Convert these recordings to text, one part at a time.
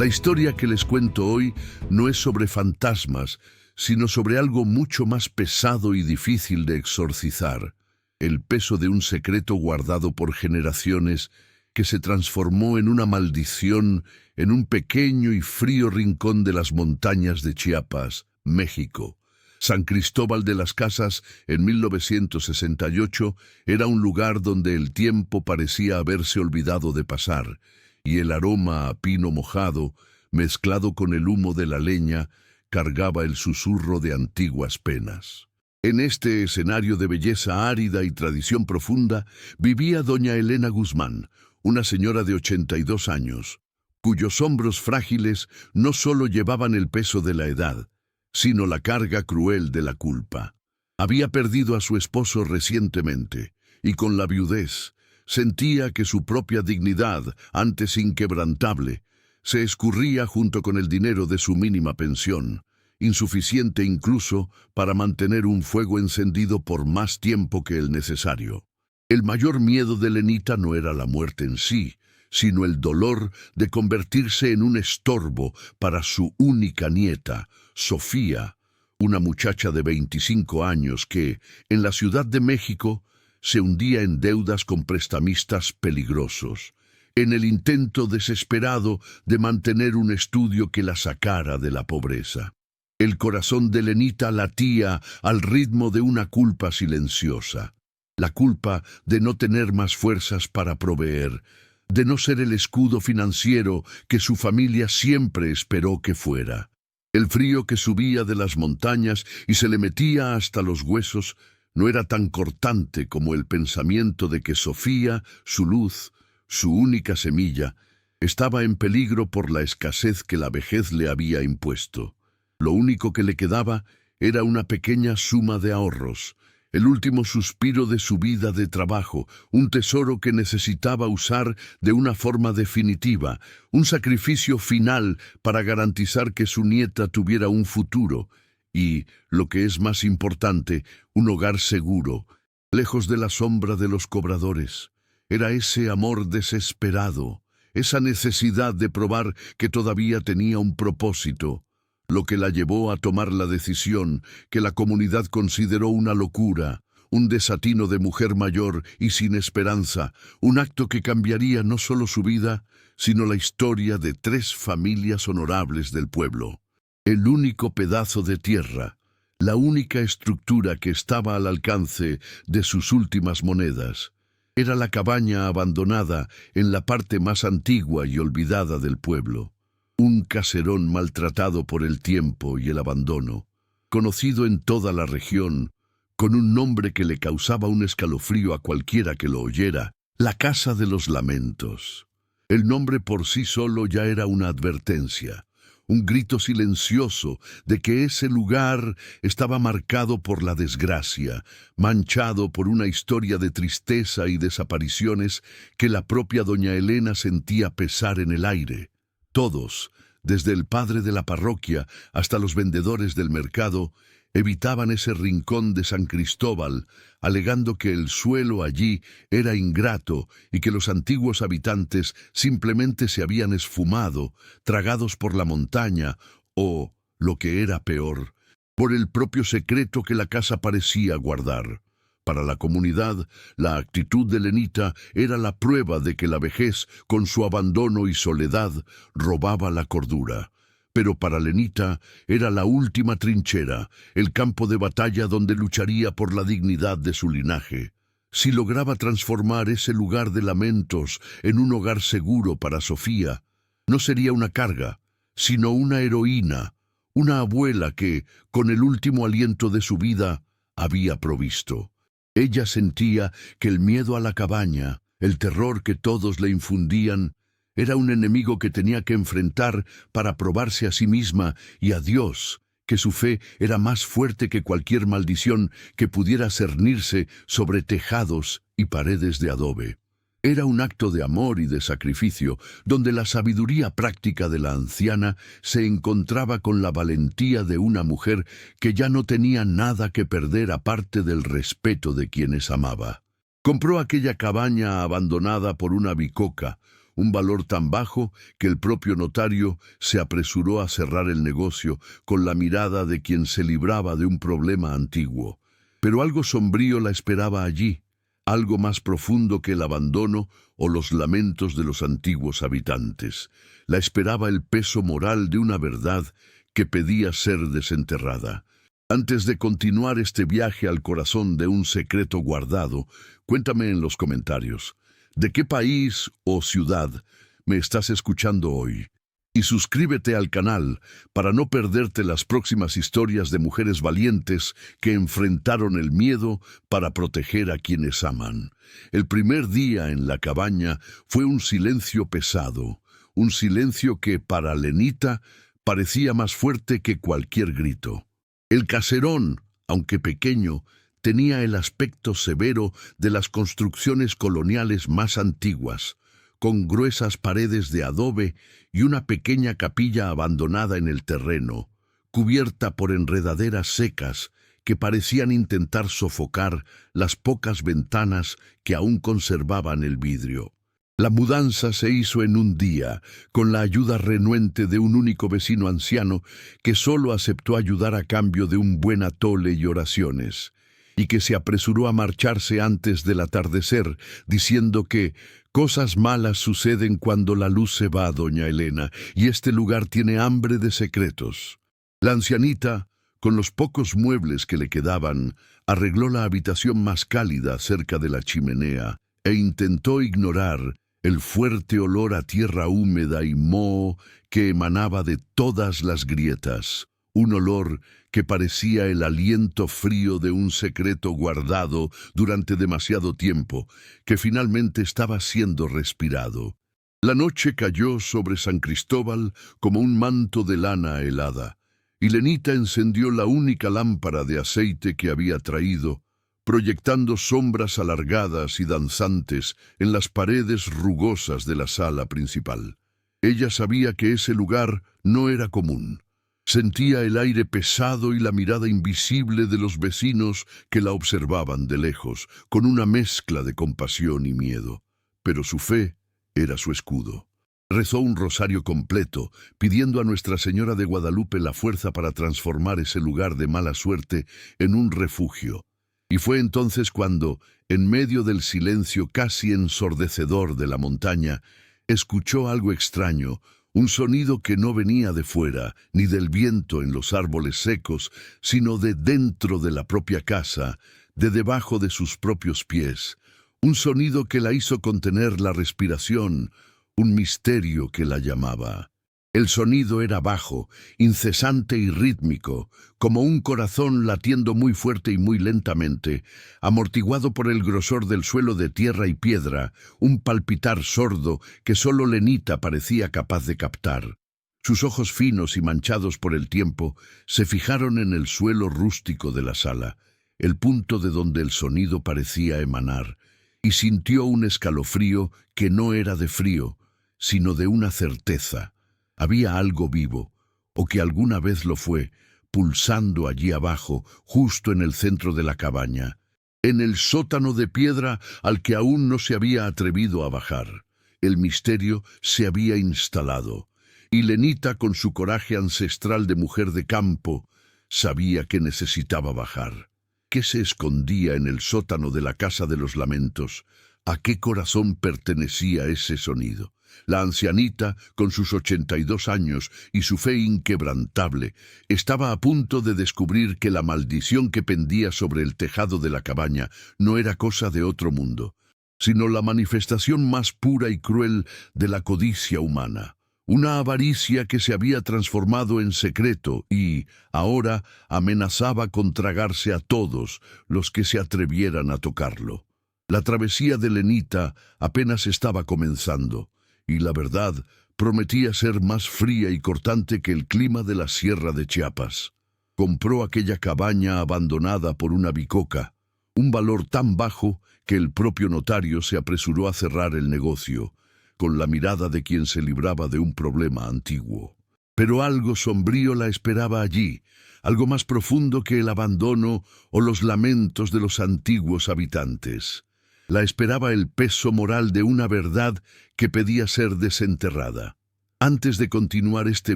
La historia que les cuento hoy no es sobre fantasmas, sino sobre algo mucho más pesado y difícil de exorcizar: el peso de un secreto guardado por generaciones que se transformó en una maldición en un pequeño y frío rincón de las montañas de Chiapas, México. San Cristóbal de las Casas, en 1968, era un lugar donde el tiempo parecía haberse olvidado de pasar, y el aroma a pino mojado, mezclado con el humo de la leña, cargaba el susurro de antiguas penas. En este escenario de belleza árida y tradición profunda, vivía doña Elena Guzmán, una señora de 82 años, cuyos hombros frágiles no solo llevaban el peso de la edad, sino la carga cruel de la culpa. Había perdido a su esposo recientemente, y con la viudez sentía que su propia dignidad, antes inquebrantable, se escurría junto con el dinero de su mínima pensión, insuficiente incluso para mantener un fuego encendido por más tiempo que el necesario. El mayor miedo de Lenita no era la muerte en sí, sino el dolor de convertirse en un estorbo para su única nieta, Sofía, una muchacha de 25 años que, en la Ciudad de México, se hundía en deudas con prestamistas peligrosos, en el intento desesperado de mantener un estudio que la sacara de la pobreza. El corazón de Lenita latía al ritmo de una culpa silenciosa, la culpa de no tener más fuerzas para proveer, de no ser el escudo financiero que su familia siempre esperó que fuera. El frío que subía de las montañas y se le metía hasta los huesos no era tan cortante como el pensamiento de que Sofía, su luz, su única semilla, estaba en peligro por la escasez que la vejez le había impuesto. Lo único que le quedaba era una pequeña suma de ahorros, el último suspiro de su vida de trabajo, un tesoro que necesitaba usar de una forma definitiva, un sacrificio final para garantizar que su nieta tuviera un futuro y, lo que es más importante, un hogar seguro, lejos de la sombra de los cobradores. Era ese amor desesperado, esa necesidad de probar que todavía tenía un propósito, lo que la llevó a tomar la decisión que la comunidad consideró una locura, un desatino de mujer mayor y sin esperanza, un acto que cambiaría no solo su vida, sino la historia de 3 familias honorables del pueblo. El único pedazo de tierra, la única estructura que estaba al alcance de sus últimas monedas, era la cabaña abandonada en la parte más antigua y olvidada del pueblo. Un caserón maltratado por el tiempo y el abandono, conocido en toda la región, con un nombre que le causaba un escalofrío a cualquiera que lo oyera: la Casa de los Lamentos. El nombre por sí solo ya era una advertencia, un grito silencioso de que ese lugar estaba marcado por la desgracia, manchado por una historia de tristeza y desapariciones que la propia doña Elena sentía pesar en el aire. Todos, desde el padre de la parroquia hasta los vendedores del mercado, evitaban ese rincón de San Cristóbal, alegando que el suelo allí era ingrato y que los antiguos habitantes simplemente se habían esfumado, tragados por la montaña o, lo que era peor, por el propio secreto que la casa parecía guardar. Para la comunidad, la actitud de Lenita era la prueba de que la vejez, con su abandono y soledad, robaba la cordura. Pero para Lenita era la última trinchera, el campo de batalla donde lucharía por la dignidad de su linaje. Si lograba transformar ese lugar de lamentos en un hogar seguro para Sofía, no sería una carga, sino una heroína, una abuela que, con el último aliento de su vida, había provisto. Ella sentía que el miedo a la cabaña, el terror que todos le infundían, era un enemigo que tenía que enfrentar para probarse a sí misma y a Dios, que su fe era más fuerte que cualquier maldición que pudiera cernirse sobre tejados y paredes de adobe. Era un acto de amor y de sacrificio, donde la sabiduría práctica de la anciana se encontraba con la valentía de una mujer que ya no tenía nada que perder aparte del respeto de quienes amaba. Compró aquella cabaña abandonada por una bicoca, un valor tan bajo que el propio notario se apresuró a cerrar el negocio con la mirada de quien se libraba de un problema antiguo. Pero algo sombrío la esperaba allí, algo más profundo que el abandono o los lamentos de los antiguos habitantes. La esperaba el peso moral de una verdad que pedía ser desenterrada. Antes de continuar este viaje al corazón de un secreto guardado, cuéntame en los comentarios, ¿de qué país o ciudad me estás escuchando hoy? Y suscríbete al canal para no perderte las próximas historias de mujeres valientes que enfrentaron el miedo para proteger a quienes aman. El primer día en la cabaña fue un silencio pesado, un silencio que para Lenita parecía más fuerte que cualquier grito. El caserón, aunque pequeño, tenía el aspecto severo de las construcciones coloniales más antiguas, con gruesas paredes de adobe y una pequeña capilla abandonada en el terreno, cubierta por enredaderas secas que parecían intentar sofocar las pocas ventanas que aún conservaban el vidrio. La mudanza se hizo en un día, con la ayuda renuente de un único vecino anciano que solo aceptó ayudar a cambio de un buen atole y oraciones, y que se apresuró a marcharse antes del atardecer, diciendo que cosas malas suceden cuando la luz se va, doña Elena, y este lugar tiene hambre de secretos. La ancianita, con los pocos muebles que le quedaban, arregló la habitación más cálida cerca de la chimenea e intentó ignorar el fuerte olor a tierra húmeda y moho que emanaba de todas las grietas, un olor que parecía el aliento frío de un secreto guardado durante demasiado tiempo, que finalmente estaba siendo respirado. La noche cayó sobre San Cristóbal como un manto de lana helada, y Lenita encendió la única lámpara de aceite que había traído, proyectando sombras alargadas y danzantes en las paredes rugosas de la sala principal. Ella sabía que ese lugar no era común. Sentía el aire pesado y la mirada invisible de los vecinos que la observaban de lejos, con una mezcla de compasión y miedo. Pero su fe era su escudo. Rezó un rosario completo, pidiendo a Nuestra Señora de Guadalupe la fuerza para transformar ese lugar de mala suerte en un refugio. Y fue entonces cuando, en medio del silencio casi ensordecedor de la montaña, escuchó algo extraño, un sonido que no venía de fuera, ni del viento en los árboles secos, sino de dentro de la propia casa, de debajo de sus propios pies, un sonido que la hizo contener la respiración, un misterio que la llamaba. El sonido era bajo, incesante y rítmico, como un corazón latiendo muy fuerte y muy lentamente, amortiguado por el grosor del suelo de tierra y piedra, un palpitar sordo que solo Lenita parecía capaz de captar. Sus ojos finos y manchados por el tiempo se fijaron en el suelo rústico de la sala, el punto de donde el sonido parecía emanar, y sintió un escalofrío que no era de frío, sino de una certeza. Había algo vivo, o que alguna vez lo fue, pulsando allí abajo, justo en el centro de la cabaña, en el sótano de piedra al que aún no se había atrevido a bajar. El misterio se había instalado, y Lenita, con su coraje ancestral de mujer de campo, sabía que necesitaba bajar. ¿Qué se escondía en el sótano de la Casa de los Lamentos? ¿A qué corazón pertenecía ese sonido? La ancianita, con sus 82 años y su fe inquebrantable, estaba a punto de descubrir que la maldición que pendía sobre el tejado de la cabaña no era cosa de otro mundo, sino la manifestación más pura y cruel de la codicia humana. Una avaricia que se había transformado en secreto y, ahora, amenazaba con tragarse a todos los que se atrevieran a tocarlo. La travesía de Lenita apenas estaba comenzando, y la verdad prometía ser más fría y cortante que el clima de la Sierra de Chiapas. Compró aquella cabaña abandonada por una bicoca, un valor tan bajo que el propio notario se apresuró a cerrar el negocio, con la mirada de quien se libraba de un problema antiguo. Pero algo sombrío la esperaba allí, algo más profundo que el abandono o los lamentos de los antiguos habitantes. La esperaba el peso moral de una verdad que pedía ser desenterrada. Antes de continuar este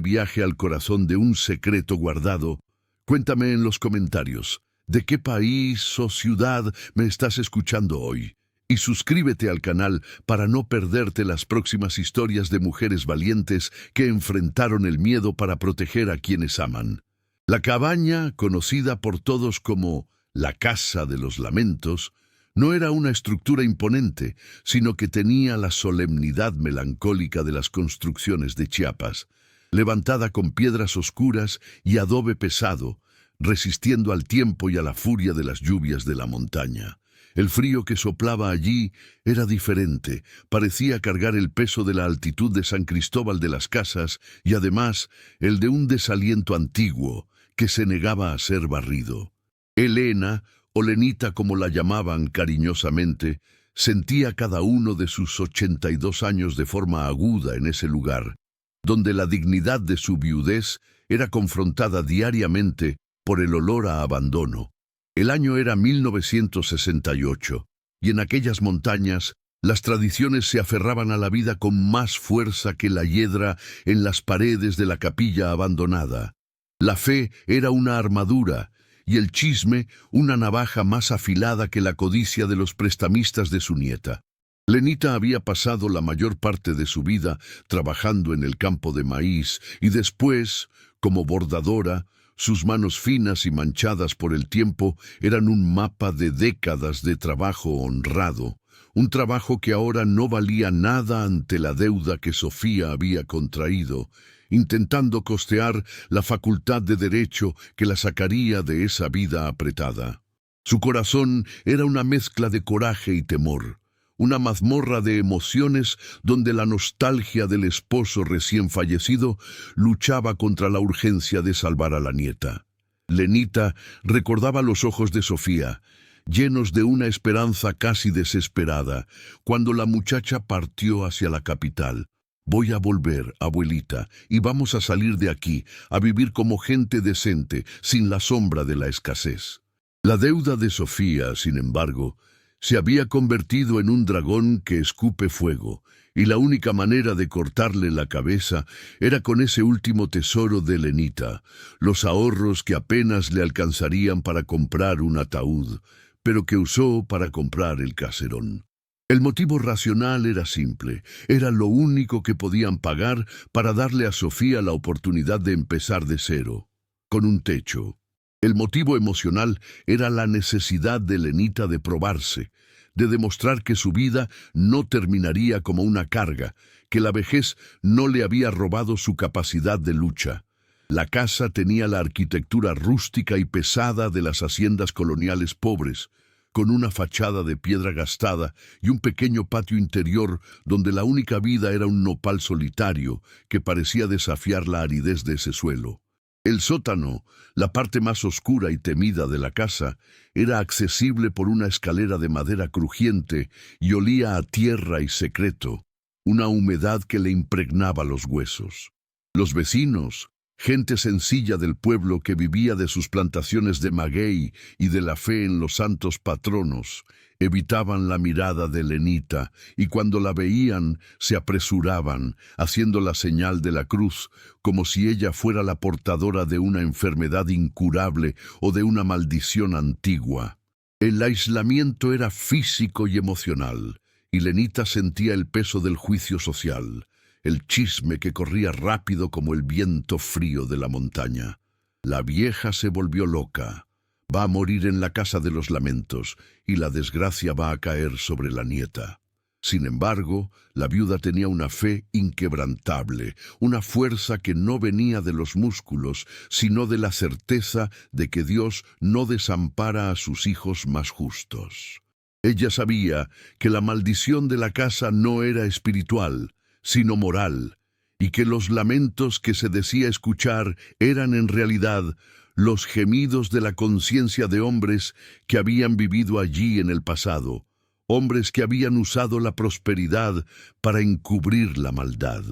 viaje al corazón de un secreto guardado, cuéntame en los comentarios de qué país o ciudad me estás escuchando hoy. Y suscríbete al canal para no perderte las próximas historias de mujeres valientes que enfrentaron el miedo para proteger a quienes aman. La cabaña, conocida por todos como la Casa de los Lamentos, no era una estructura imponente, sino que tenía la solemnidad melancólica de las construcciones de Chiapas, levantada con piedras oscuras y adobe pesado, resistiendo al tiempo y a la furia de las lluvias de la montaña. El frío que soplaba allí era diferente, parecía cargar el peso de la altitud de San Cristóbal de las Casas y además el de un desaliento antiguo que se negaba a ser barrido. Elena, o Lenita como la llamaban cariñosamente, sentía cada uno de sus 82 años de forma aguda en ese lugar, donde la dignidad de su viudez era confrontada diariamente por el olor a abandono. El año era 1968, y en aquellas montañas las tradiciones se aferraban a la vida con más fuerza que la hiedra en las paredes de la capilla abandonada. La fe era una armadura, y el chisme una navaja más afilada que la codicia de los prestamistas de su nieta. Lenita había pasado la mayor parte de su vida trabajando en el campo de maíz, y después, como bordadora, sus manos finas y manchadas por el tiempo eran un mapa de décadas de trabajo honrado, un trabajo que ahora no valía nada ante la deuda que Sofía había contraído, intentando costear la facultad de derecho que la sacaría de esa vida apretada. Su corazón era una mezcla de coraje y temor, una mazmorra de emociones donde la nostalgia del esposo recién fallecido luchaba contra la urgencia de salvar a la nieta. Lenita recordaba los ojos de Sofía, llenos de una esperanza casi desesperada, cuando la muchacha partió hacia la capital. «Voy a volver, abuelita, y vamos a salir de aquí, a vivir como gente decente, sin la sombra de la escasez». La deuda de Sofía, sin embargo, se había convertido en un dragón que escupe fuego, y la única manera de cortarle la cabeza era con ese último tesoro de Lenita, los ahorros que apenas le alcanzarían para comprar un ataúd, pero que usó para comprar el caserón. El motivo racional era simple, era lo único que podían pagar para darle a Sofía la oportunidad de empezar de cero, con un techo. El motivo emocional era la necesidad de Lenita de probarse, de demostrar que su vida no terminaría como una carga, que la vejez no le había robado su capacidad de lucha. La casa tenía la arquitectura rústica y pesada de las haciendas coloniales pobres, con una fachada de piedra gastada y un pequeño patio interior donde la única vida era un nopal solitario que parecía desafiar la aridez de ese suelo. El sótano, la parte más oscura y temida de la casa, era accesible por una escalera de madera crujiente y olía a tierra y secreto, una humedad que le impregnaba los huesos. Los vecinos, gente sencilla del pueblo que vivía de sus plantaciones de maguey y de la fe en los santos patronos, evitaban la mirada de Lenita y cuando la veían se apresuraban, haciendo la señal de la cruz, como si ella fuera la portadora de una enfermedad incurable o de una maldición antigua. El aislamiento era físico y emocional, y Lenita sentía el peso del juicio social, el chisme que corría rápido como el viento frío de la montaña. La vieja se volvió loca. Va a morir en la Casa de los Lamentos, y la desgracia va a caer sobre la nieta. Sin embargo, la viuda tenía una fe inquebrantable, una fuerza que no venía de los músculos, sino de la certeza de que Dios no desampara a sus hijos más justos. Ella sabía que la maldición de la casa no era espiritual, sino moral, y que los lamentos que se decía escuchar eran en realidad los gemidos de la conciencia de hombres que habían vivido allí en el pasado, hombres que habían usado la prosperidad para encubrir la maldad.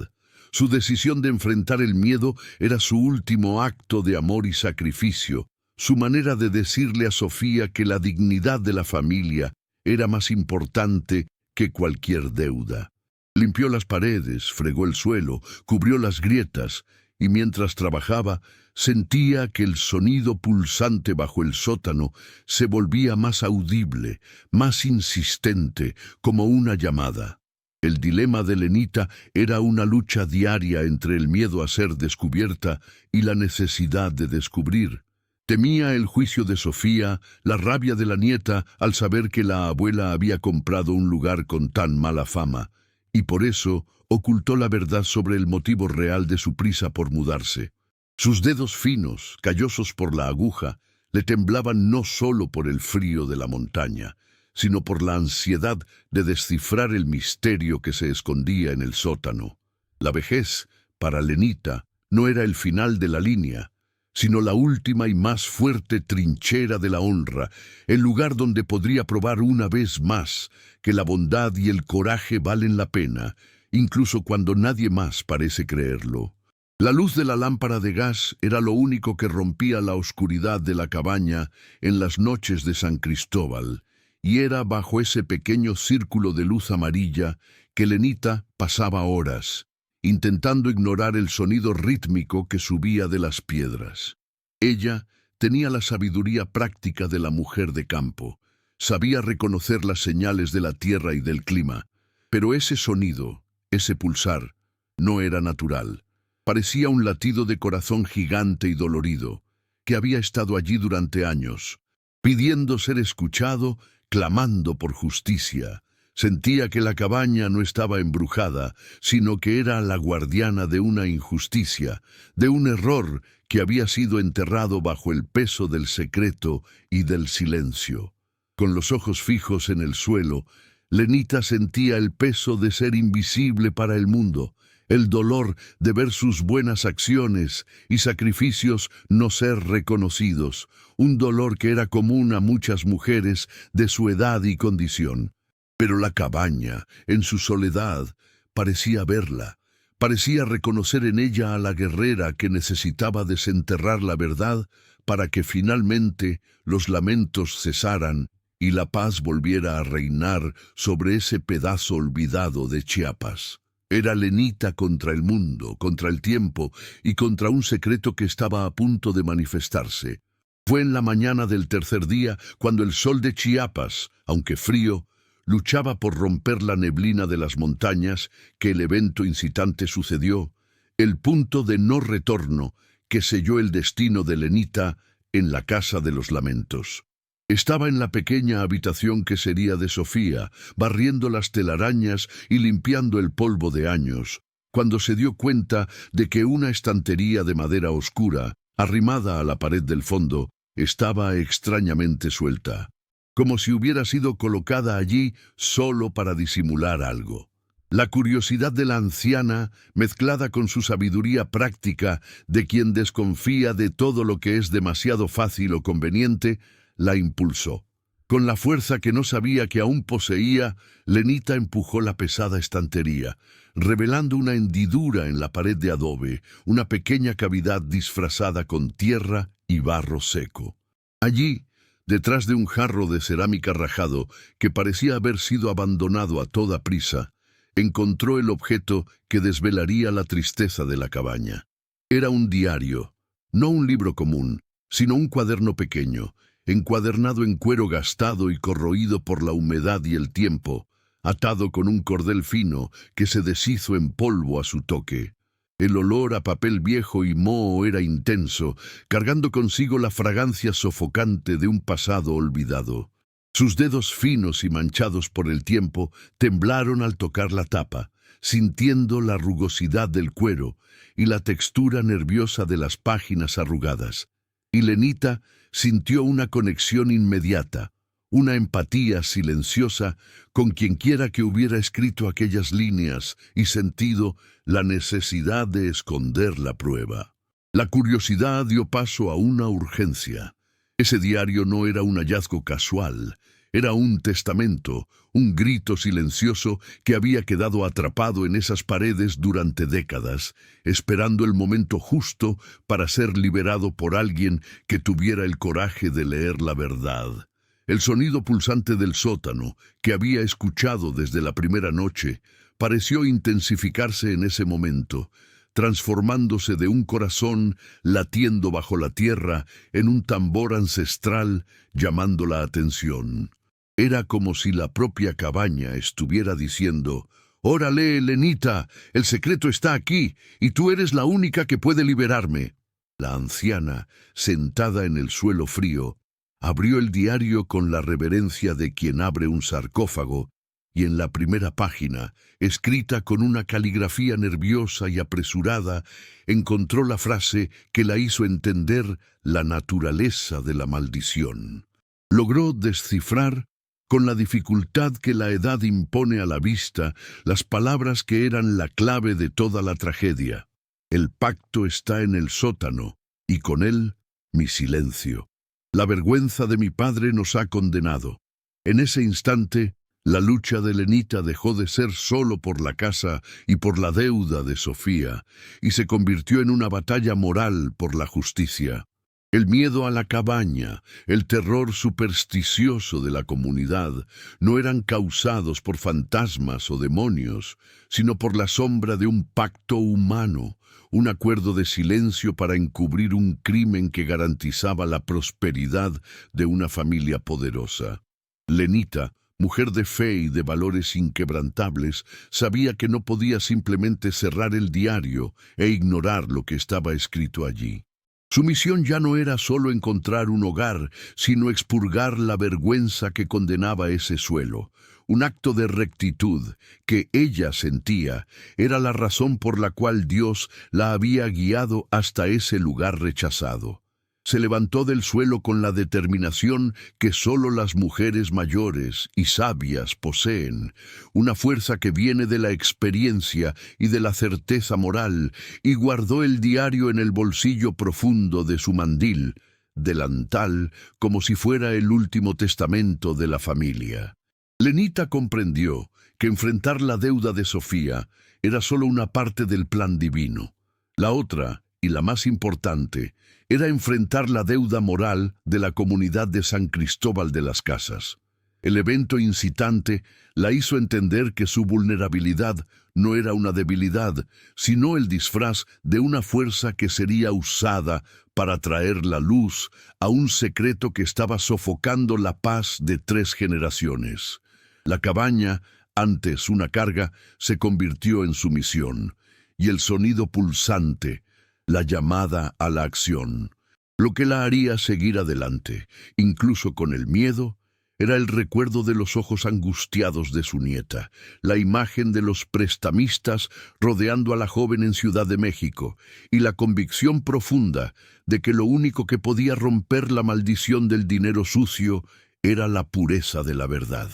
Su decisión de enfrentar el miedo era su último acto de amor y sacrificio, su manera de decirle a Sofía que la dignidad de la familia era más importante que cualquier deuda. Limpió las paredes, fregó el suelo, cubrió las grietas, y mientras trabajaba, sentía que el sonido pulsante bajo el sótano se volvía más audible, más insistente, como una llamada. El dilema de Lenita era una lucha diaria entre el miedo a ser descubierta y la necesidad de descubrir. Temía el juicio de Sofía, la rabia de la nieta al saber que la abuela había comprado un lugar con tan mala fama, y por eso ocultó la verdad sobre el motivo real de su prisa por mudarse. Sus dedos finos, callosos por la aguja, le temblaban no solo por el frío de la montaña, sino por la ansiedad de descifrar el misterio que se escondía en el sótano. La vejez, para Lenita, no era el final de la línea, sino la última y más fuerte trinchera de la honra, el lugar donde podría probar una vez más que la bondad y el coraje valen la pena, incluso cuando nadie más parece creerlo. La luz de la lámpara de gas era lo único que rompía la oscuridad de la cabaña en las noches de San Cristóbal, y era bajo ese pequeño círculo de luz amarilla que Lenita pasaba horas, intentando ignorar el sonido rítmico que subía de las piedras. Ella tenía la sabiduría práctica de la mujer de campo, sabía reconocer las señales de la tierra y del clima, pero ese sonido, ese pulsar, no era natural. Parecía un latido de corazón gigante y dolorido, que había estado allí durante años, pidiendo ser escuchado, clamando por justicia. Sentía que la cabaña no estaba embrujada, sino que era la guardiana de una injusticia, de un error que había sido enterrado bajo el peso del secreto y del silencio. Con los ojos fijos en el suelo, Lenita sentía el peso de ser invisible para el mundo, el dolor de ver sus buenas acciones y sacrificios no ser reconocidos, un dolor que era común a muchas mujeres de su edad y condición. Pero la cabaña, en su soledad, parecía verla, parecía reconocer en ella a la guerrera que necesitaba desenterrar la verdad para que finalmente los lamentos cesaran y la paz volviera a reinar sobre ese pedazo olvidado de Chiapas. Era Lenita contra el mundo, contra el tiempo y contra un secreto que estaba a punto de manifestarse. Fue en la mañana del tercer día cuando el sol de Chiapas, aunque frío, luchaba por romper la neblina de las montañas que el evento incitante sucedió, el punto de no retorno que selló el destino de Lenita en la casa de los lamentos. Estaba en la pequeña habitación que sería de Sofía, barriendo las telarañas y limpiando el polvo de años, cuando se dio cuenta de que una estantería de madera oscura, arrimada a la pared del fondo, estaba extrañamente suelta, como si hubiera sido colocada allí solo para disimular algo. La curiosidad de la anciana, mezclada con su sabiduría práctica de quien desconfía de todo lo que es demasiado fácil o conveniente, la impulsó. Con la fuerza que no sabía que aún poseía, Lenita empujó la pesada estantería, revelando una hendidura en la pared de adobe, una pequeña cavidad disfrazada con tierra y barro seco. Allí, detrás de un jarro de cerámica rajado que parecía haber sido abandonado a toda prisa, encontró el objeto que desvelaría la tristeza de la cabaña. Era un diario, no un libro común, sino un cuaderno pequeño, encuadernado en cuero gastado y corroído por la humedad y el tiempo, atado con un cordel fino que se deshizo en polvo a su toque. El olor a papel viejo y moho era intenso, cargando consigo la fragancia sofocante de un pasado olvidado. Sus dedos finos y manchados por el tiempo temblaron al tocar la tapa, sintiendo la rugosidad del cuero y la textura nerviosa de las páginas arrugadas. Y Lenita sintió una conexión inmediata, una empatía silenciosa con quienquiera que hubiera escrito aquellas líneas y sentido la necesidad de esconder la prueba. La curiosidad dio paso a una urgencia. Ese diario no era un hallazgo casual, era un testamento, un grito silencioso que había quedado atrapado en esas paredes durante décadas, esperando el momento justo para ser liberado por alguien que tuviera el coraje de leer la verdad. El sonido pulsante del sótano, que había escuchado desde la primera noche, pareció intensificarse en ese momento, transformándose de un corazón latiendo bajo la tierra en un tambor ancestral llamando la atención. Era como si la propia cabaña estuviera diciendo: «Órale, Lenita, el secreto está aquí, y tú eres la única que puede liberarme». La anciana, sentada en el suelo frío, abrió el diario con la reverencia de quien abre un sarcófago, y en la primera página, escrita con una caligrafía nerviosa y apresurada, encontró la frase que la hizo entender la naturaleza de la maldición. Logró descifrar, con la dificultad que la edad impone a la vista, las palabras que eran la clave de toda la tragedia. El pacto está en el sótano, y con él, mi silencio. La vergüenza de mi padre nos ha condenado. En ese instante, la lucha de Lenita dejó de ser solo por la casa y por la deuda de Sofía, y se convirtió en una batalla moral por la justicia. El miedo a la cabaña, el terror supersticioso de la comunidad, no eran causados por fantasmas o demonios, sino por la sombra de un pacto humano, un acuerdo de silencio para encubrir un crimen que garantizaba la prosperidad de una familia poderosa. Lenita, mujer de fe y de valores inquebrantables, sabía que no podía simplemente cerrar el diario e ignorar lo que estaba escrito allí. Su misión ya no era solo encontrar un hogar, sino expurgar la vergüenza que condenaba ese suelo. Un acto de rectitud que ella sentía era la razón por la cual Dios la había guiado hasta ese lugar rechazado. Se levantó del suelo con la determinación que solo las mujeres mayores y sabias poseen, una fuerza que viene de la experiencia y de la certeza moral, y guardó el diario en el bolsillo profundo de su mandil, delantal, como si fuera el último testamento de la familia. Lenita comprendió que enfrentar la deuda de Sofía era solo una parte del plan divino. La otra, y la más importante, era enfrentar la deuda moral de la comunidad de San Cristóbal de las Casas. El evento incitante la hizo entender que su vulnerabilidad no era una debilidad, sino el disfraz de una fuerza que sería usada para traer la luz a un secreto que estaba sofocando la paz de 3 generaciones. La cabaña, antes una carga, se convirtió en su misión, y el sonido pulsante, la llamada a la acción. Lo que la haría seguir adelante, incluso con el miedo, era el recuerdo de los ojos angustiados de su nieta, la imagen de los prestamistas rodeando a la joven en Ciudad de México, y la convicción profunda de que lo único que podía romper la maldición del dinero sucio era la pureza de la verdad.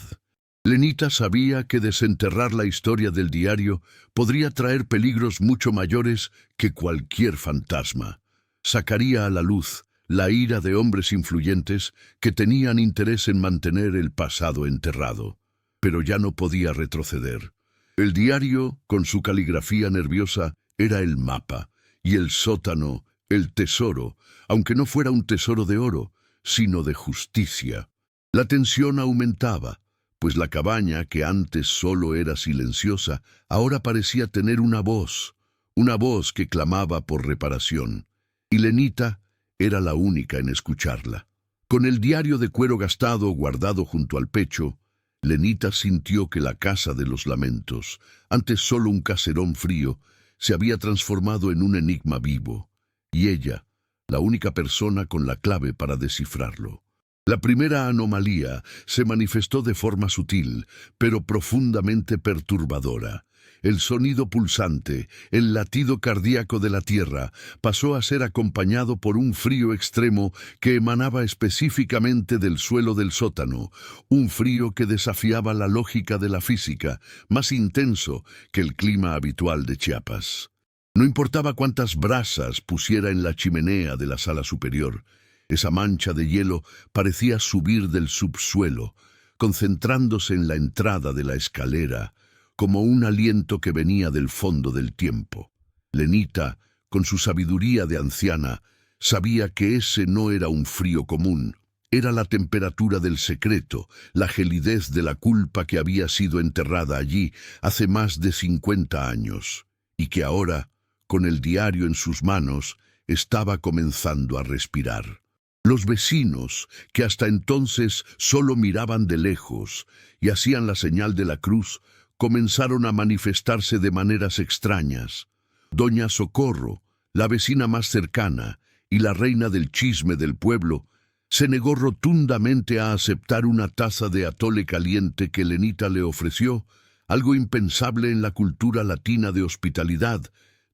Lenita sabía que desenterrar la historia del diario podría traer peligros mucho mayores que cualquier fantasma. Sacaría a la luz la ira de hombres influyentes que tenían interés en mantener el pasado enterrado. Pero ya no podía retroceder. El diario, con su caligrafía nerviosa, era el mapa, y el sótano, el tesoro, aunque no fuera un tesoro de oro, sino de justicia. La tensión aumentaba, pues la cabaña, que antes solo era silenciosa, ahora parecía tener una voz que clamaba por reparación, y Lenita era la única en escucharla. Con el diario de cuero gastado guardado junto al pecho, Lenita sintió que la casa de los lamentos, antes solo un caserón frío, se había transformado en un enigma vivo, y ella, la única persona con la clave para descifrarlo. La primera anomalía se manifestó de forma sutil, pero profundamente perturbadora. El sonido pulsante, el latido cardíaco de la tierra, pasó a ser acompañado por un frío extremo que emanaba específicamente del suelo del sótano, un frío que desafiaba la lógica de la física, más intenso que el clima habitual de Chiapas. No importaba cuántas brasas pusiera en la chimenea de la sala superior, esa mancha de hielo parecía subir del subsuelo, concentrándose en la entrada de la escalera, como un aliento que venía del fondo del tiempo. Lenita, con su sabiduría de anciana, sabía que ese no era un frío común, Era la temperatura del secreto, la gelidez de la culpa que había sido enterrada allí hace más de 50 años, y que ahora, con el diario en sus manos, estaba comenzando a respirar. Los vecinos, que hasta entonces solo miraban de lejos y hacían la señal de la cruz, comenzaron a manifestarse de maneras extrañas. Doña Socorro, la vecina más cercana y la reina del chisme del pueblo, se negó rotundamente a aceptar una taza de atole caliente que Lenita le ofreció, algo impensable en la cultura latina de hospitalidad,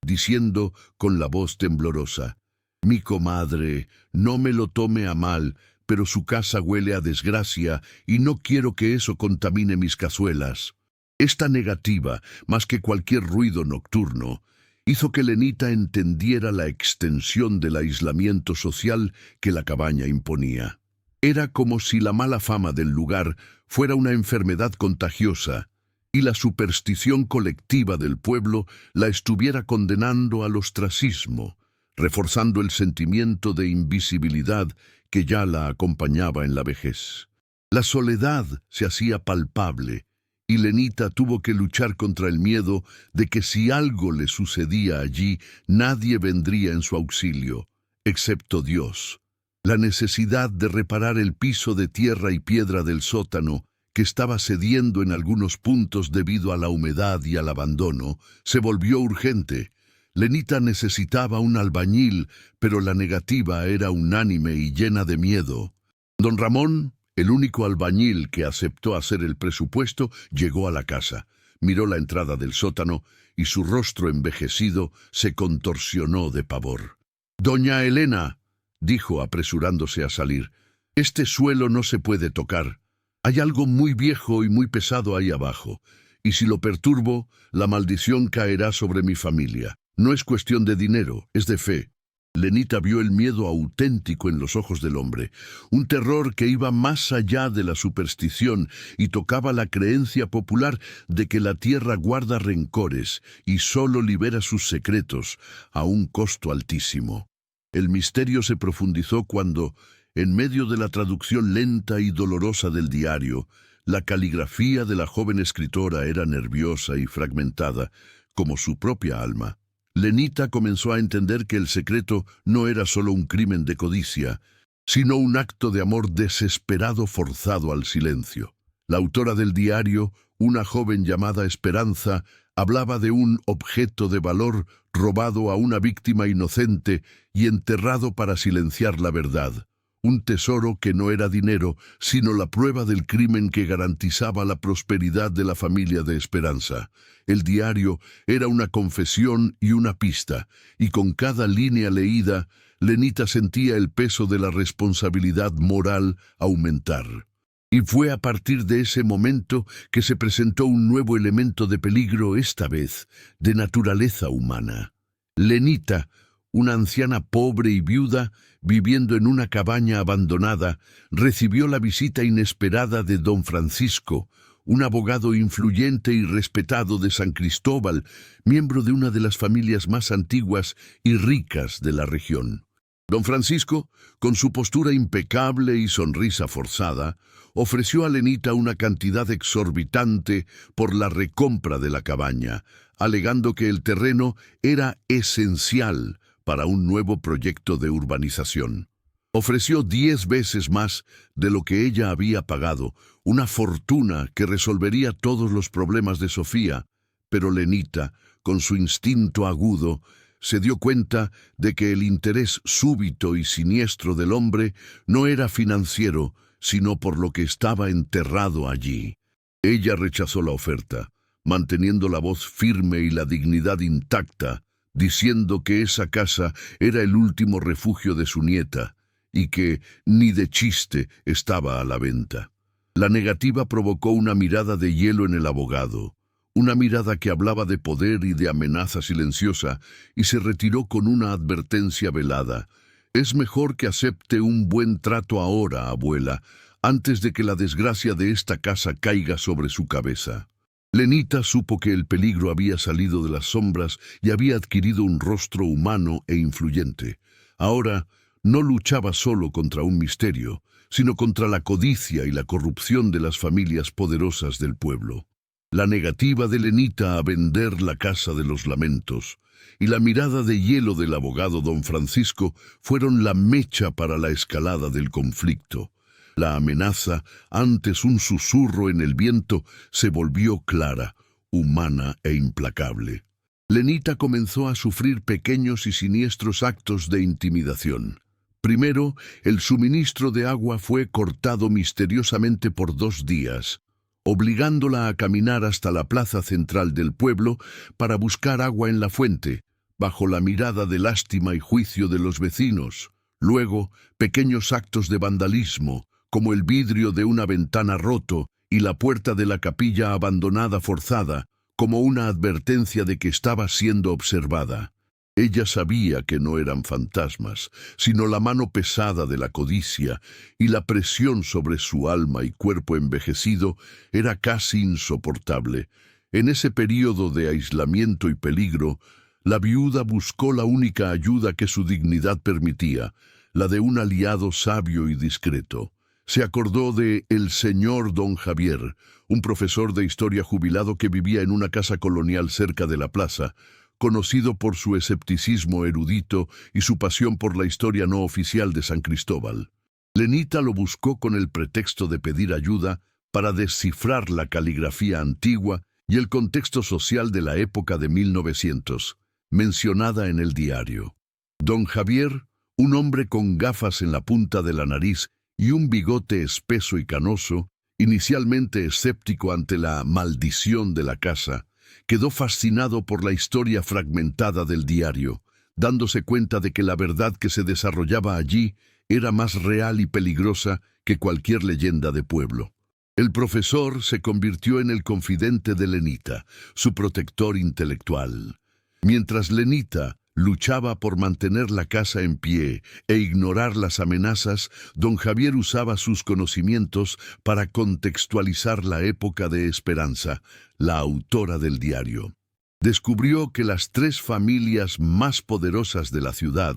diciendo con la voz temblorosa: «Mi comadre, no me lo tome a mal, pero su casa huele a desgracia y no quiero que eso contamine mis cazuelas». Esta negativa, más que cualquier ruido nocturno, hizo que Lenita entendiera la extensión del aislamiento social que la cabaña imponía. Era como si la mala fama del lugar fuera una enfermedad contagiosa y la superstición colectiva del pueblo la estuviera condenando al ostracismo, reforzando el sentimiento de invisibilidad que ya la acompañaba en la vejez. La soledad se hacía palpable, y Lenita tuvo que luchar contra el miedo de que si algo le sucedía allí, nadie vendría en su auxilio, excepto Dios. La necesidad de reparar el piso de tierra y piedra del sótano, que estaba cediendo en algunos puntos debido a la humedad y al abandono, se volvió urgente. Lenita necesitaba un albañil, pero la negativa era unánime y llena de miedo. Don Ramón, el único albañil que aceptó hacer el presupuesto, llegó a la casa, miró la entrada del sótano y su rostro envejecido se contorsionó de pavor. «Doña Elena», dijo apresurándose a salir, «este suelo no se puede tocar. Hay algo muy viejo y muy pesado ahí abajo, y si lo perturbo, la maldición caerá sobre mi familia. No es cuestión de dinero, es de fe». Lenita vio el miedo auténtico en los ojos del hombre, un terror que iba más allá de la superstición y tocaba la creencia popular de que la tierra guarda rencores y solo libera sus secretos a un costo altísimo. El misterio se profundizó cuando, en medio de la traducción lenta y dolorosa del diario, la caligrafía de la joven escritora era nerviosa y fragmentada, como su propia alma. Lenita comenzó a entender que el secreto no era solo un crimen de codicia, sino un acto de amor desesperado forzado al silencio. La autora del diario, una joven llamada Esperanza, hablaba de un objeto de valor robado a una víctima inocente y enterrado para silenciar la verdad. Un tesoro que no era dinero, sino la prueba del crimen que garantizaba la prosperidad de la familia de Esperanza. El diario era una confesión y una pista, y con cada línea leída, Lenita sentía el peso de la responsabilidad moral aumentar. Y fue a partir de ese momento que se presentó un nuevo elemento de peligro, esta vez de naturaleza humana. Lenita, una anciana pobre y viuda, viviendo en una cabaña abandonada, recibió la visita inesperada de don Francisco, un abogado influyente y respetado de San Cristóbal, miembro de una de las familias más antiguas y ricas de la región. Don Francisco, con su postura impecable y sonrisa forzada, ofreció a Lenita una cantidad exorbitante por la recompra de la cabaña, alegando que el terreno era esencial para un nuevo proyecto de urbanización. Ofreció 10 veces más de lo que ella había pagado, una fortuna que resolvería todos los problemas de Sofía, pero Lenita, con su instinto agudo, se dio cuenta de que el interés súbito y siniestro del hombre no era financiero, sino por lo que estaba enterrado allí. Ella rechazó la oferta, manteniendo la voz firme y la dignidad intacta, diciendo que esa casa era el último refugio de su nieta y que ni de chiste estaba a la venta. La negativa provocó una mirada de hielo en el abogado, una mirada que hablaba de poder y de amenaza silenciosa, y se retiró con una advertencia velada. «Es mejor que acepte un buen trato ahora, abuela, antes de que la desgracia de esta casa caiga sobre su cabeza». Lenita supo que el peligro había salido de las sombras y había adquirido un rostro humano e influyente. Ahora no luchaba solo contra un misterio, sino contra la codicia y la corrupción de las familias poderosas del pueblo. La negativa de Lenita a vender la Casa de los Lamentos y la mirada de hielo del abogado don Francisco fueron la mecha para la escalada del conflicto. La amenaza, antes un susurro en el viento, se volvió clara, humana e implacable. Lenita comenzó a sufrir pequeños y siniestros actos de intimidación. Primero, el suministro de agua fue cortado misteriosamente por 2 días, obligándola a caminar hasta la plaza central del pueblo para buscar agua en la fuente, bajo la mirada de lástima y juicio de los vecinos. Luego, pequeños actos de vandalismo, como el vidrio de una ventana roto y la puerta de la capilla abandonada forzada, como una advertencia de que estaba siendo observada. Ella sabía que no eran fantasmas, sino la mano pesada de la codicia, y la presión sobre su alma y cuerpo envejecido era casi insoportable. En ese período de aislamiento y peligro, la viuda buscó la única ayuda que su dignidad permitía, la de un aliado sabio y discreto. Se acordó de el señor don Javier, un profesor de historia jubilado que vivía en una casa colonial cerca de la plaza, conocido por su escepticismo erudito y su pasión por la historia no oficial de San Cristóbal. Lenita lo buscó con el pretexto de pedir ayuda para descifrar la caligrafía antigua y el contexto social de la época de 1900, mencionada en el diario. Don Javier, un hombre con gafas en la punta de la nariz y un bigote espeso y canoso, inicialmente escéptico ante la maldición de la casa, quedó fascinado por la historia fragmentada del diario, dándose cuenta de que la verdad que se desarrollaba allí era más real y peligrosa que cualquier leyenda de pueblo. El profesor se convirtió en el confidente de Lenita, su protector intelectual. Mientras Lenita luchaba por mantener la casa en pie e ignorar las amenazas, don Javier usaba sus conocimientos para contextualizar la época de Esperanza, la autora del diario. Descubrió que las 3 familias más poderosas de la ciudad,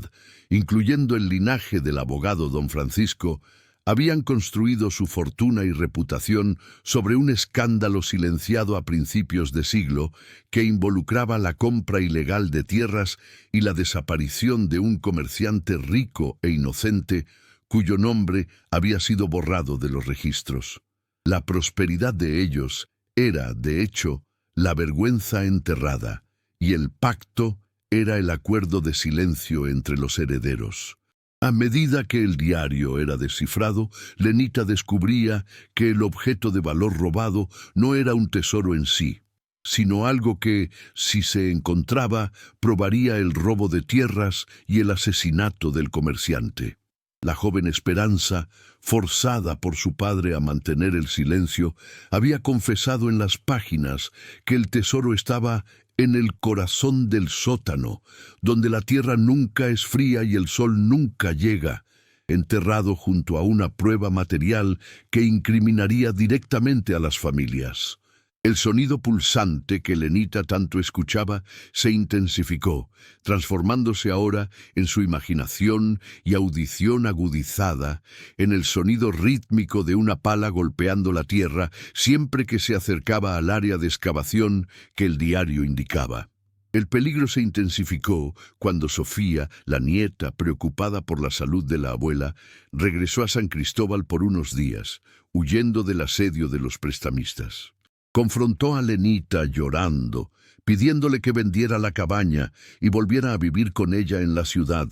incluyendo el linaje del abogado don Francisco, habían construido su fortuna y reputación sobre un escándalo silenciado a principios de siglo que involucraba la compra ilegal de tierras y la desaparición de un comerciante rico e inocente cuyo nombre había sido borrado de los registros. La prosperidad de ellos era, de hecho, la vergüenza enterrada, y el pacto era el acuerdo de silencio entre los herederos. A medida que el diario era descifrado, Lenita descubría que el objeto de valor robado no era un tesoro en sí, sino algo que, si se encontraba, probaría el robo de tierras y el asesinato del comerciante. La joven Esperanza, forzada por su padre a mantener el silencio, había confesado en las páginas que el tesoro estaba en el corazón del sótano, donde la tierra nunca es fría y el sol nunca llega, enterrado junto a una prueba material que incriminaría directamente a las familias. El sonido pulsante que Lenita tanto escuchaba se intensificó, transformándose ahora en su imaginación y audición agudizada, en el sonido rítmico de una pala golpeando la tierra siempre que se acercaba al área de excavación que el diario indicaba. El peligro se intensificó cuando Sofía, la nieta, preocupada por la salud de la abuela, regresó a San Cristóbal por unos días, huyendo del asedio de los prestamistas. Confrontó a Lenita llorando, pidiéndole que vendiera la cabaña y volviera a vivir con ella en la ciudad,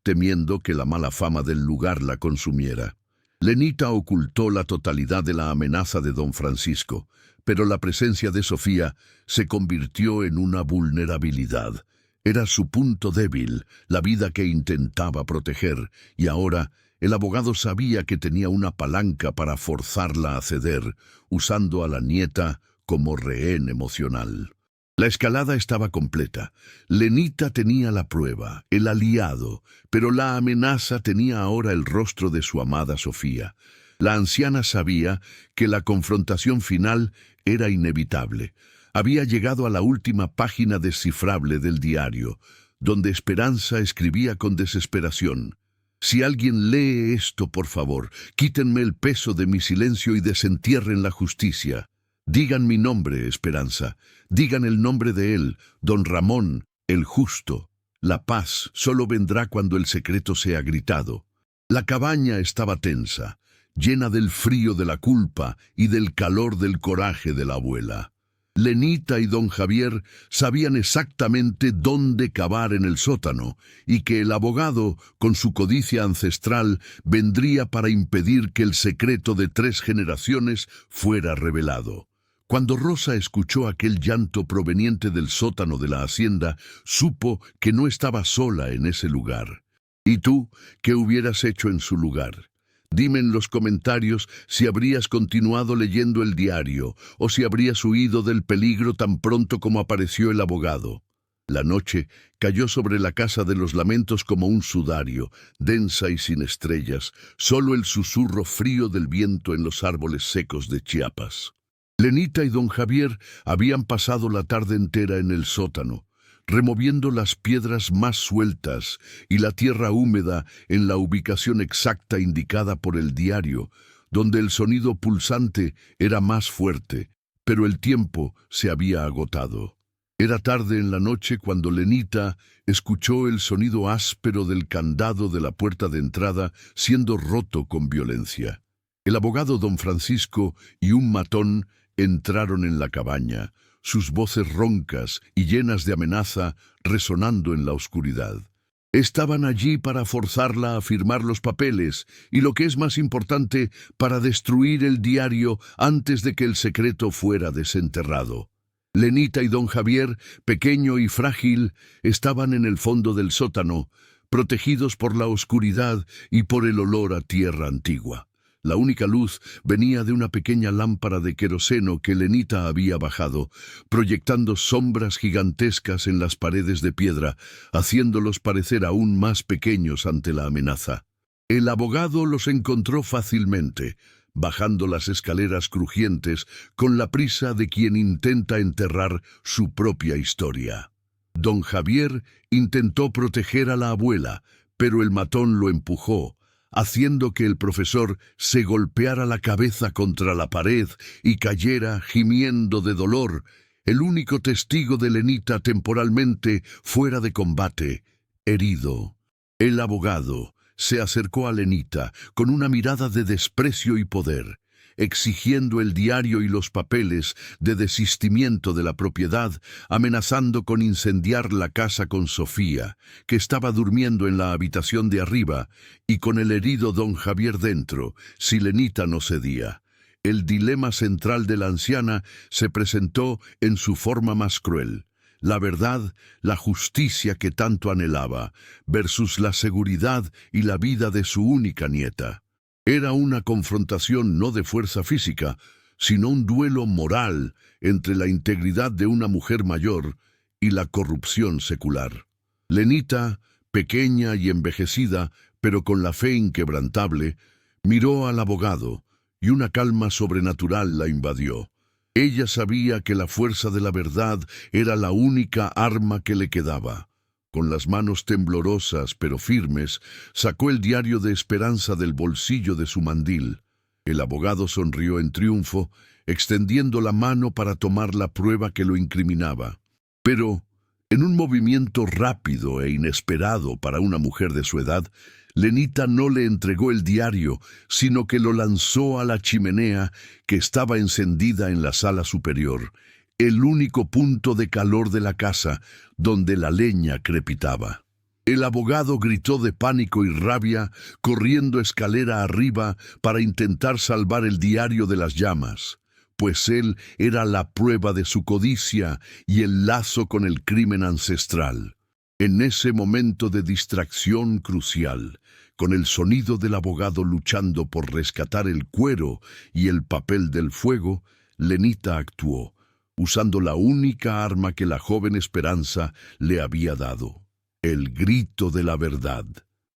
temiendo que la mala fama del lugar la consumiera. Lenita ocultó la totalidad de la amenaza de don Francisco, pero la presencia de Sofía se convirtió en una vulnerabilidad. Era su punto débil, la vida que intentaba proteger, y ahora el abogado sabía que tenía una palanca para forzarla a ceder, usando a la nieta como rehén emocional. La escalada estaba completa. Lenita tenía la prueba, el aliado, pero la amenaza tenía ahora el rostro de su amada Sofía. La anciana sabía que la confrontación final era inevitable. Había llegado a la última página descifrable del diario, donde Esperanza escribía con desesperación: Si alguien lee esto, por favor, quítenme el peso de mi silencio y desentierren la justicia. Digan mi nombre, Esperanza. Digan el nombre de él, don Ramón, el justo. La paz solo vendrá cuando el secreto sea gritado. La cabaña estaba tensa, llena del frío de la culpa y del calor del coraje de la abuela. Lenita y don Javier sabían exactamente dónde cavar en el sótano y que el abogado, con su codicia ancestral, vendría para impedir que el secreto de 3 generaciones fuera revelado. Cuando Rosa escuchó aquel llanto proveniente del sótano de la hacienda, supo que no estaba sola en ese lugar. ¿Y tú, qué hubieras hecho en su lugar? Dime en los comentarios si habrías continuado leyendo el diario o si habrías huido del peligro tan pronto como apareció el abogado. La noche cayó sobre la casa de los lamentos como un sudario, densa y sin estrellas, solo el susurro frío del viento en los árboles secos de Chiapas. Lenita y don Javier habían pasado la tarde entera en el sótano, removiendo las piedras más sueltas y la tierra húmeda en la ubicación exacta indicada por el diario, donde el sonido pulsante era más fuerte, pero el tiempo se había agotado. Era tarde en la noche cuando Lenita escuchó el sonido áspero del candado de la puerta de entrada siendo roto con violencia. El abogado don Francisco y un matón entraron en la cabaña, sus voces roncas y llenas de amenaza resonando en la oscuridad. Estaban allí para forzarla a firmar los papeles y, lo que es más importante, para destruir el diario antes de que el secreto fuera desenterrado. Lenita y don Javier, pequeño y frágil, estaban en el fondo del sótano, protegidos por la oscuridad y por el olor a tierra antigua. La única luz venía de una pequeña lámpara de queroseno que Lenita había bajado, proyectando sombras gigantescas en las paredes de piedra, haciéndolos parecer aún más pequeños ante la amenaza. El abogado los encontró fácilmente, bajando las escaleras crujientes con la prisa de quien intenta enterrar su propia historia. Don Javier intentó proteger a la abuela, pero el matón lo empujó, haciendo que el profesor se golpeara la cabeza contra la pared y cayera gimiendo de dolor, el único testigo de Lenita temporalmente fuera de combate, herido. El abogado se acercó a Lenita con una mirada de desprecio y poder, exigiendo el diario y los papeles de desistimiento de la propiedad, amenazando con incendiar la casa con Sofía, que estaba durmiendo en la habitación de arriba, y con el herido don Javier dentro, si Lenita no cedía. El dilema central de la anciana se presentó en su forma más cruel. La verdad, la justicia que tanto anhelaba, versus la seguridad y la vida de su única nieta. Era una confrontación no de fuerza física, sino un duelo moral entre la integridad de una mujer mayor y la corrupción secular. Lenita, pequeña y envejecida, pero con la fe inquebrantable, miró al abogado, y una calma sobrenatural la invadió. Ella sabía que la fuerza de la verdad era la única arma que le quedaba. Con las manos temblorosas pero firmes, sacó el diario de Esperanza del bolsillo de su mandil. El abogado sonrió en triunfo, extendiendo la mano para tomar la prueba que lo incriminaba. Pero, en un movimiento rápido e inesperado para una mujer de su edad, Lenita no le entregó el diario, sino que lo lanzó a la chimenea que estaba encendida en la sala superior, el único punto de calor de la casa, donde la leña crepitaba. El abogado gritó de pánico y rabia, corriendo escalera arriba para intentar salvar el diario de las llamas, pues él era la prueba de su codicia y el lazo con el crimen ancestral. En ese momento de distracción crucial, con el sonido del abogado luchando por rescatar el cuero y el papel del fuego, Lenita actuó, usando la única arma que la joven Esperanza le había dado, el grito de la verdad.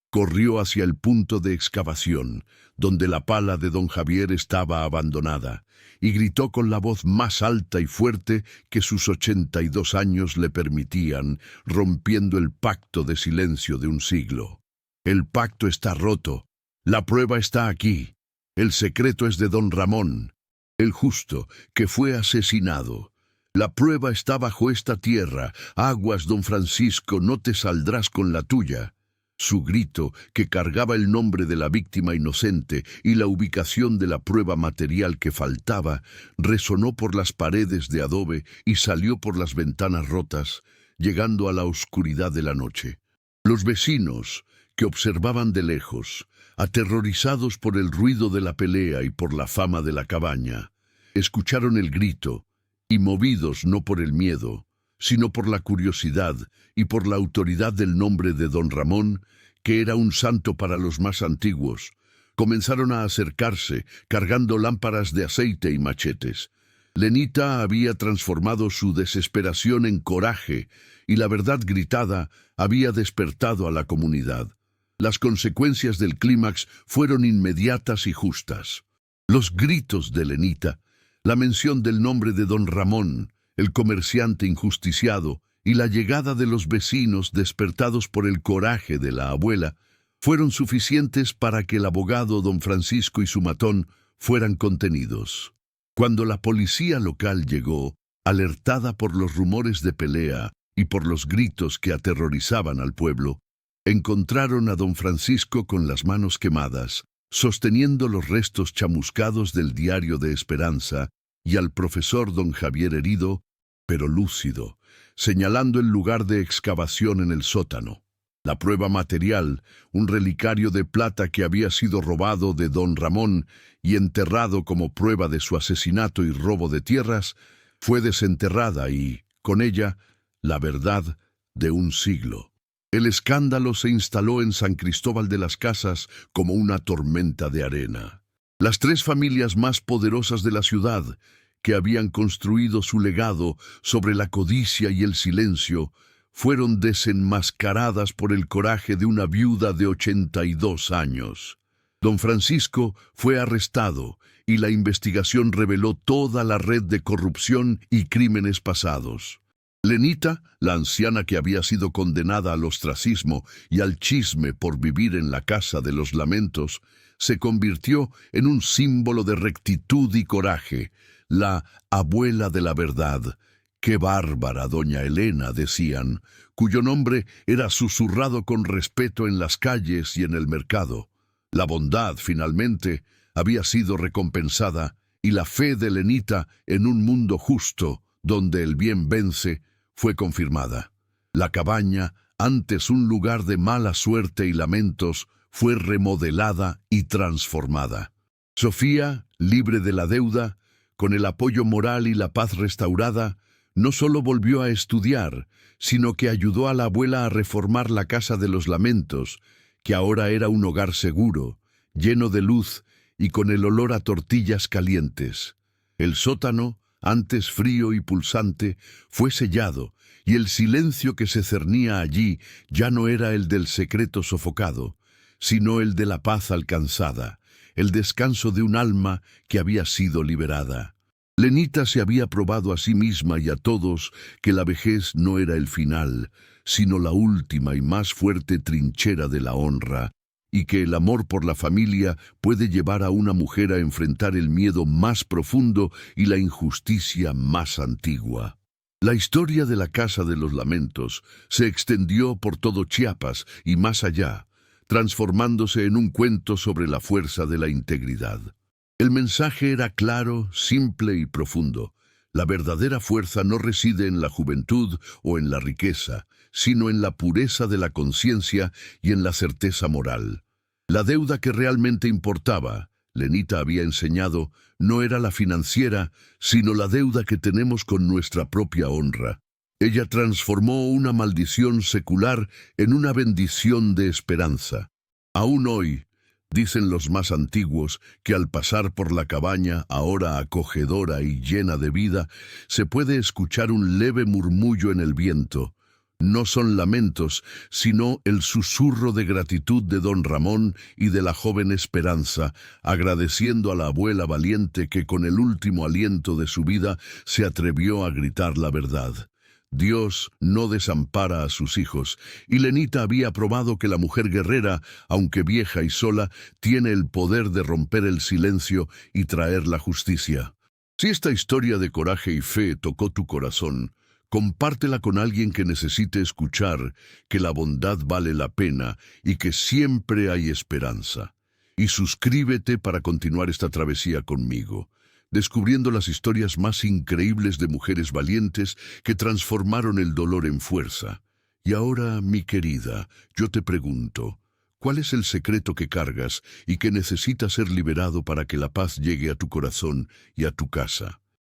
Corrió hacia el punto de excavación, donde la pala de don Javier estaba abandonada, y gritó con la voz más alta y fuerte que sus 82 años le permitían, rompiendo el pacto de silencio de un siglo. El pacto está roto. La prueba está aquí. El secreto es de don Ramón, el justo, que fue asesinado. La prueba está bajo esta tierra. Aguas, don Francisco, no te saldrás con la tuya. Su grito, que cargaba el nombre de la víctima inocente y la ubicación de la prueba material que faltaba, resonó por las paredes de adobe y salió por las ventanas rotas, llegando a la oscuridad de la noche. Los vecinos, que observaban de lejos, aterrorizados por el ruido de la pelea y por la fama de la cabaña, escucharon el grito, y movidos no por el miedo, sino por la curiosidad y por la autoridad del nombre de don Ramón, que era un santo para los más antiguos, comenzaron a acercarse, cargando lámparas de aceite y machetes. Lenita había transformado su desesperación en coraje, y la verdad gritada había despertado a la comunidad. Las consecuencias del clímax fueron inmediatas y justas. Los gritos de Lenita, la mención del nombre de don Ramón, el comerciante injusticiado, y la llegada de los vecinos despertados por el coraje de la abuela, fueron suficientes para que el abogado don Francisco y su matón fueran contenidos. Cuando la policía local llegó, alertada por los rumores de pelea y por los gritos que aterrorizaban al pueblo, encontraron a don Francisco con las manos quemadas, sosteniendo los restos chamuscados del diario de Esperanza, y al profesor don Javier herido, pero lúcido, señalando el lugar de excavación en el sótano. La prueba material, un relicario de plata que había sido robado de don Ramón y enterrado como prueba de su asesinato y robo de tierras, fue desenterrada y, con ella, la verdad de un siglo. El escándalo se instaló en San Cristóbal de las Casas como una tormenta de arena. Las tres familias más poderosas de la ciudad, que habían construido su legado sobre la codicia y el silencio, fueron desenmascaradas por el coraje de una viuda de 82 años. Don Francisco fue arrestado y la investigación reveló toda la red de corrupción y crímenes pasados. Lenita, la anciana que había sido condenada al ostracismo y al chisme por vivir en la Casa de los Lamentos, se convirtió en un símbolo de rectitud y coraje, la abuela de la verdad. ¡Qué bárbara, doña Elena!, decían, cuyo nombre era susurrado con respeto en las calles y en el mercado. La bondad, finalmente, había sido recompensada, y la fe de Lenita en un mundo justo, donde el bien vence, fue confirmada. La cabaña, antes un lugar de mala suerte y lamentos, fue remodelada y transformada. Sofía, libre de la deuda, con el apoyo moral y la paz restaurada, no solo volvió a estudiar, sino que ayudó a la abuela a reformar la Casa de los Lamentos, que ahora era un hogar seguro, lleno de luz y con el olor a tortillas calientes. El sótano, antes frío y pulsante, fue sellado, y el silencio que se cernía allí ya no era el del secreto sofocado, sino el de la paz alcanzada, el descanso de un alma que había sido liberada. Lenita se había probado a sí misma y a todos que la vejez no era el final, sino la última y más fuerte trinchera de la honra, y que el amor por la familia puede llevar a una mujer a enfrentar el miedo más profundo y la injusticia más antigua. La historia de la Casa de los Lamentos se extendió por todo Chiapas y más allá, transformándose en un cuento sobre la fuerza de la integridad. El mensaje era claro, simple y profundo. La verdadera fuerza no reside en la juventud o en la riqueza, sino en la pureza de la conciencia y en la certeza moral. La deuda que realmente importaba, Lenita había enseñado, no era la financiera, sino la deuda que tenemos con nuestra propia honra. Ella transformó una maldición secular en una bendición de esperanza. Aún hoy, dicen los más antiguos, que al pasar por la cabaña, ahora acogedora y llena de vida, se puede escuchar un leve murmullo en el viento. No son lamentos, sino el susurro de gratitud de don Ramón y de la joven Esperanza, agradeciendo a la abuela valiente que con el último aliento de su vida se atrevió a gritar la verdad. Dios no desampara a sus hijos, y Lenita había probado que la mujer guerrera, aunque vieja y sola, tiene el poder de romper el silencio y traer la justicia. Si esta historia de coraje y fe tocó tu corazón, compártela con alguien que necesite escuchar que la bondad vale la pena y que siempre hay esperanza. Y suscríbete para continuar esta travesía conmigo, descubriendo las historias más increíbles de mujeres valientes que transformaron el dolor en fuerza. Y ahora, mi querida, yo te pregunto, ¿cuál es el secreto que cargas y que necesita ser liberado para que la paz llegue a tu corazón y a tu casa?